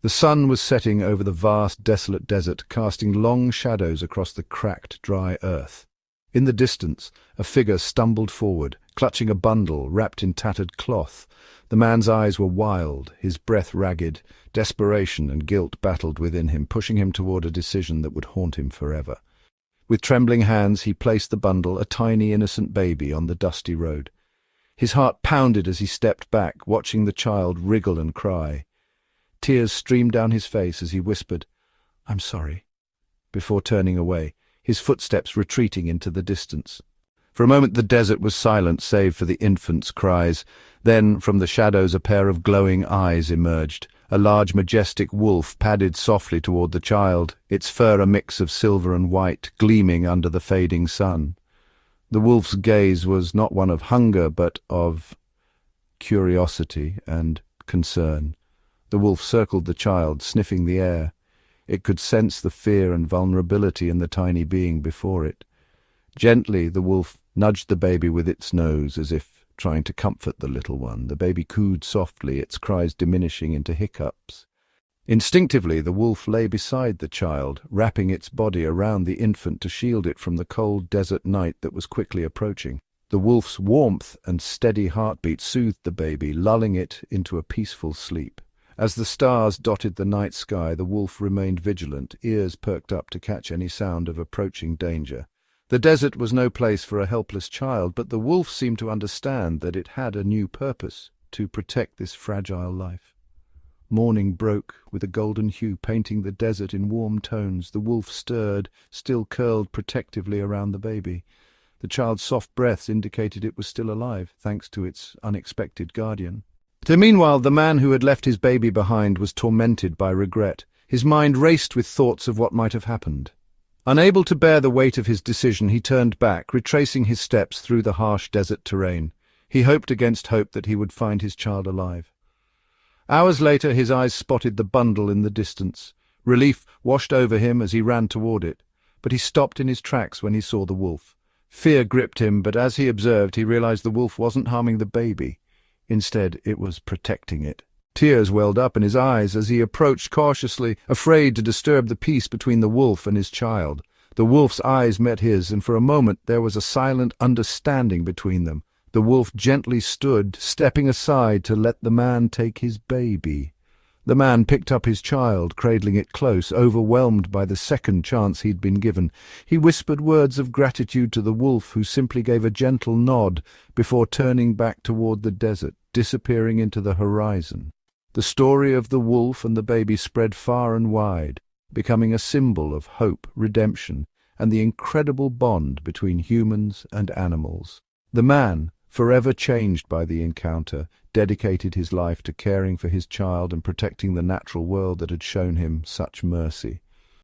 The sun was setting over the vast, desolate desert, casting long shadows across the cracked, dry earth. In the distance, a figure stumbled forward, clutching a bundle wrapped in tattered cloth. The man's eyes were wild, his breath ragged. Desperation and guilt battled within him, pushing him toward a decision that would haunt him forever. With trembling hands, he placed the bundle, a tiny, innocent baby, on the dusty road. His heart pounded as he stepped back, watching the child wriggle and cry. Tears streamed down his face as he whispered, "I'm sorry," before turning away, his footsteps retreating into the distance. For a moment the desert was silent save for the infant's cries. Then, from the shadows, a pair of glowing eyes emerged. A large, majestic wolf padded softly toward the child, its fur a mix of silver and white, gleaming under the fading sun. The wolf's gaze was not one of hunger, but of curiosity and concern. The wolf circled the child, sniffing the air. It could sense the fear and vulnerability in the tiny being before it. Gently, the wolf nudged the baby with its nose, as if trying to comfort the little one. The baby cooed softly, its cries diminishing into hiccups. Instinctively, the wolf lay beside the child, wrapping its body around the infant to shield it from the cold desert night that was quickly approaching. The wolf's warmth and steady heartbeat soothed the baby, lulling it into a peaceful sleep. As the stars dotted the night sky, the wolf remained vigilant, ears perked up to catch any sound of approaching danger. The desert was no place for a helpless child, but the wolf seemed to understand that it had a new purpose: to protect this fragile life. Morning broke, with a golden hue painting the desert in warm tones. The wolf stirred, still curled protectively around the baby. The child's soft breaths indicated it was still alive, thanks to its unexpected guardian. Meanwhile, the man who had left his baby behind was tormented by regret. His mind raced with thoughts of what might have happened. Unable to bear the weight of his decision, he turned back, retracing his steps through the harsh desert terrain. He hoped against hope that he would find his child alive. Hours later, his eyes spotted the bundle in the distance. Relief washed over him as he ran toward it, but he stopped in his tracks when he saw the wolf. Fear gripped him, but as he observed, he realized the wolf wasn't harming the baby. Instead, it was protecting it. Tears welled up in his eyes as he approached cautiously, afraid to disturb the peace between the wolf and his child. The wolf's eyes met his, and for a moment there was a silent understanding between them. The wolf gently stood, stepping aside to let the man take his baby. The man picked up his child, cradling it close, overwhelmed by the second chance he'd been given. He whispered words of gratitude to the wolf, who simply gave a gentle nod before turning back toward the desert, disappearing into the horizon. The story of the wolf and the baby spread far and wide, becoming a symbol of hope, redemption, and the incredible bond between humans and animals. The man, forever changed by the encounter, dedicated his life to caring for his child and protecting the natural world that had shown him such mercy.